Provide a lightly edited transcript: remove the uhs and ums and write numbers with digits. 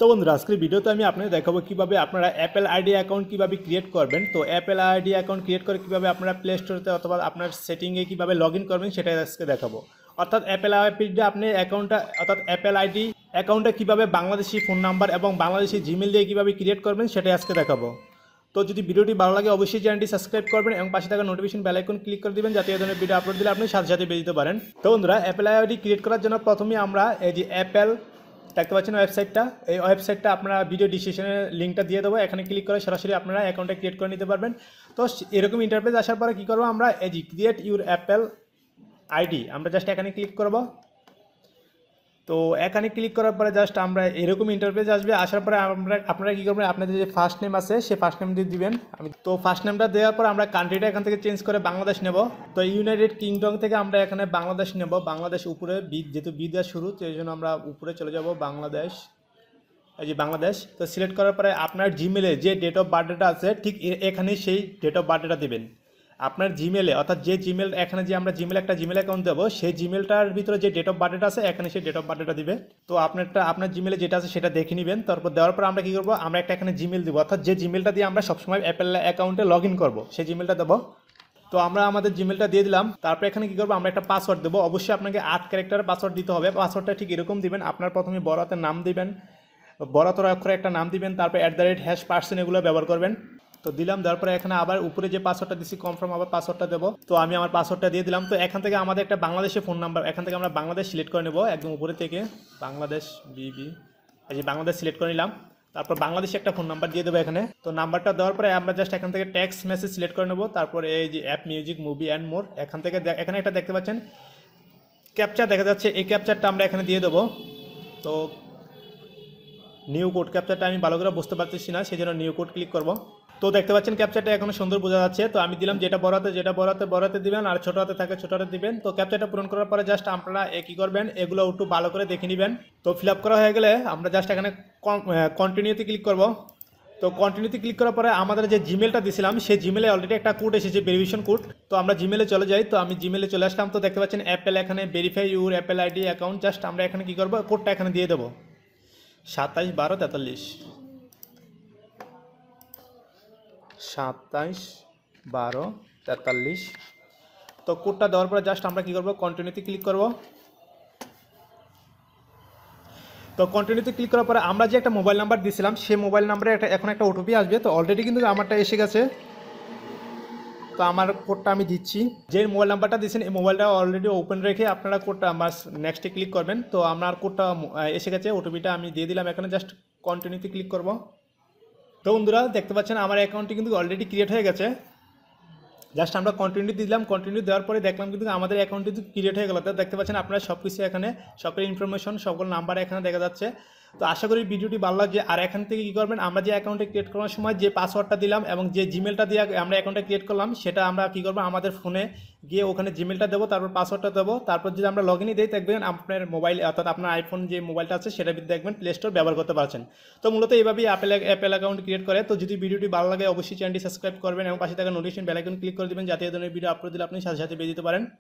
তো বন্ধুরা আজকের ভিডিওতে আমি আপনাদের দেখাবো কিভাবে আপনারা অ্যাপেল আইডি অ্যাকাউন্ট কিভাবে ক্রিয়েট করবেন। তো অ্যাপেল আইডি অ্যাকাউন্ট ক্রিয়েট করে কিভাবে আপনারা প্লে স্টোরতে অথবা আপনার সেটিংয়ে কিভাবে লগ ইন করবেন সেটাই আজকে দেখাবো। অর্থাৎ অ্যাপেল আইডি আপনি অ্যাকাউন্টটা অর্থাৎ অ্যাপেল আইডি অ্যাকাউন্টটা কিভাবে বাংলাদেশি ফোন নাম্বার এবং বাংলাদেশি জিমেল দিয়ে কিভাবে ক্রিয়েট করবেন সেটাই আজকে দেখাবো। তো যদি ভিডিওটি ভালো লাগে অবশ্যই চ্যানেলটি সাবস্ক্রাইব করবেন এবং পাশে থাকা নোটিফিকেশন বেল আইকন ক্লিক করে দিবেন যাতে এই ধরনের ভিডিও আপলোড দিলে আপনি সাথে সাথে পেয়ে যেতে পারেন। তো বন্ধুরা অ্যাপেল আইডি ক্রিয়েট করার জন্য প্রথমেই আমরা এই যে অ্যাপেল দেখতে পাচ্ছেন ওয়েবসাইটটা, এই ওয়েবসাইটটা আপনারা ভিডিও ডিসক্রিপশনে লিঙ্কটা দিয়ে দেবো, এখানে ক্লিক করে সরাসরি আপনারা অ্যাকাউন্টটা ক্রিয়েট করে নিতে পারবেন। তো এরকম ইন্টারফেস আসার পরে কী করবো আমরা এই যে ক্রিয়েট ইউর অ্যাপেল আইডি আমরা জাস্ট এখানে ক্লিক করব। তো এখানে ক্লিক করার পরে জাস্ট আমরা এরকম ইন্টারফেস আসবে, আসার পরে আপনারা কী করবেন আপনাদের যে ফার্স্ট নেম আছে সেই ফার্স্ট নেম দিয়ে দিবেন। তো ফার্স্ট নেমটা দেওয়ার পর আমরা কান্ট্রিটা এখান থেকে চেঞ্জ করে বাংলাদেশ নেব। তো ইউনাইটেড কিংডম থেকে আমরা এখানে বাংলাদেশ নেব। বাংলাদেশ উপরে যেহেতু বি দেওয়া শুরু তো এই জন্য আমরা উপরে চলে যাব বাংলাদেশ, এই যে বাংলাদেশ। তো সিলেক্ট করার পরে আপনার জিমেলে যে ডেট অফ বার্থডেটা আছে ঠিক এখানে সেই ডেট অফ বার্থডেটা দেবেন। আপনার জিমেলে অর্থাৎ যে জিমেল এখানে যে আমরা জিমেল একটা জিমেল অ্যাকাউন্ট দেবো সেই জিমেলটার ভিতরে যে ডেট অফ বার্থডেটা আছে এখানে সেই ডেট অফ বার্থডেটা দিবে। তো আপনার জিমেলে যেটা আছে সেটা দেখে নেবেন। তারপর দেওয়ার পর আমরা কী করবো আমরা একটা এখানে জিমেল দেবো, অর্থাৎ যে জিমেলটা দিয়ে আমরা সবসময় অ্যাপেল অ্যাকাউন্টে লগ ইন করবো সেই জিমেলটা দেবো। তো আমরা আমাদের জিমেলটা দিয়ে দিলাম। তারপর এখানে কী করবো আমরা একটা পাসওয়ার্ড দেবো, অবশ্যই আপনাকে 8 ক্যারেক্টারের পাসওয়ার্ড দিতে হবে। পাসওয়ার্ডটা ঠিক এরকম দিবেন, আপনার প্রথমে বড় হাতের নাম দিবেন, বড় হাতের অক্ষরে একটা নাম দিবেন, তারপর @# এগুলো ব্যবহার করবেন। তো দিলাম, দেওয়ার পরে এখানে আবার উপরে যে পাসওয়ার্ডটা দিচ্ছি কনফার্ম আবার পাসওয়ার্ডটা দেবো। তো আমি আমার পাসওয়ার্ডটা দিয়ে দিলাম। তো এখান থেকে আমাদের একটা বাংলাদেশের ফোন নাম্বার, এখান থেকে আমরা বাংলাদেশ সিলেক্ট করে নেব একদম উপরে থেকে, বাংলাদেশ বিবি, এই যে বাংলাদেশ সিলেক্ট করে নিলাম। তারপর বাংলাদেশে একটা ফোন নাম্বার দিয়ে দেবো এখানে। তো নাম্বারটা দেওয়ার পরে আমরা জাস্ট এখান থেকে টেক্সট মেসেজ সিলেক্ট করে নেব। তারপরে এই যে app music movie and more, এখান থেকে এখানে একটা দেখতে পাচ্ছেন ক্যাপচার দেখা যাচ্ছে, এই ক্যাপচারটা আমরা এখানে দিয়ে দেবো। তো নিউ কোড ক্যাপচারটা আমি ভালো করে বুঝতে পারতেছি না, সেই জন্য নিউ কোড ক্লিক করব। তো দেখতে পাচ্ছেন ক্যাপচারটা এখন সুন্দর বোঝা যাচ্ছে। তো আমি দিলাম যেটা বড় হাতে দিবেন, আর ছোটো হাতে থাকে ছোটো হাতে দিবেন। তো ক্যাপচারটা পূরণ করার পরে জাস্ট আপনারা কী করবেন এগুলো একটু ভালো করে দেখে নেবেন। তো ফিল আপ করা হয়ে গেলে আমরা জাস্ট এখানে কন্টিনিউতে ক্লিক করব। তো কন্টিনিউতে ক্লিক করার পরে আমাদের যে জিমেলটা দিয়েছিলাম সেই জিমেলে অলরেডি একটা কোড এসেছে, ভেরিফিকেশন কোড। তো আমরা জিমেলে চলে যাই। তো আমি জিমেলে চলে আসলাম। তো দেখতে পাচ্ছেন অ্যাপেল এখানে verify your Apple ID account, just আমরা এখানে কী করবো কোডটা এখানে দিয়ে দেবো 271243 271243। তো কোডটা দেওয়ার পরে জাস্ট আমরা কী করবো কন্টিনিউতে ক্লিক করব। তো কন্টিনিউতে ক্লিক করার পরে আমরা যে একটা মোবাইল নাম্বার দিয়েছিলাম সেই মোবাইল নাম্বারে এখন একটা ওটিপি আসবে। তো অলরেডি কিন্তু আমারটা এসে গেছে। তো আমার কোডটা আমি দিচ্ছি, যে মোবাইল নাম্বারটা দিয়েছেন এই মোবাইলটা অলরেডি ওপেন রেখে আপনারা কোডটা আমার নেক্সটে ক্লিক করবেন। তো আমার কোডটা এসে গেছে, ওটিপিটা আমি দিয়ে দিলাম এখানে, জাস্ট কন্টিনিউতে ক্লিক করব। তো বন্ধুরা দেখতে পাচ্ছেন আমার অ্যাকাউন্টটি কিন্তু অলরেডি ক্রিয়েট হয়ে গেছে। জাস্ট আমরা কন্টিনিউ দিলাম, কন্টিনিউ দেওয়ার পরে দেখলাম কিন্তু আমাদের অ্যাকাউন্ট কিন্তু ক্রিয়েট হয়ে গেল। তো দেখতে পাচ্ছেন আপনারা সব কিছু এখানে সকল ইনফরমেশন সকল নাম্বার এখানে দেখা যাচ্ছে। তো আশা করি ভিডিওটি ভালো লাগছে। আর এখান থেকে কী করবেন আমরা যে অ্যাকাউন্টে ক্রিয়েট করার সময় যে পাসওয়ার্ডটা দিলাম এবং যে জিমেলটা দিয়ে আমরা অ্যাকাউন্টটা ক্রিয়েট করলাম সেটা আমরা কী করবো আমাদের ফোনে গিয়ে ওখানে জিমেলটা দেবো, তারপর পাসওয়ার্ডটা দেবো। তারপর যদি আমরা লগ ইনই দিই দেখবেন আপনার মোবাইল অর্থাৎ আপনার আইফোন যে মোবাইলটা আছে সেটা দেখবেন প্লে স্টোর ব্যবহার করতে পারছেন। তো মূলত এইভাবেই অ্যাপেল অ্যাকাউন্ট ক্রিয়েট করে। তো যদি ভিডিওটি ভালো লাগে অবশ্যই চ্যানেলটি সাবস্ক্রাইব করবেন এবং পাশে থাকা নোটিফিকেশন বেল আইকন ক্লিক করে দেবেন যাতে এই ধরনের ভিডিও আপলোড দিলে আপনি সাথে সাথে পেয়ে যেতে পারেন।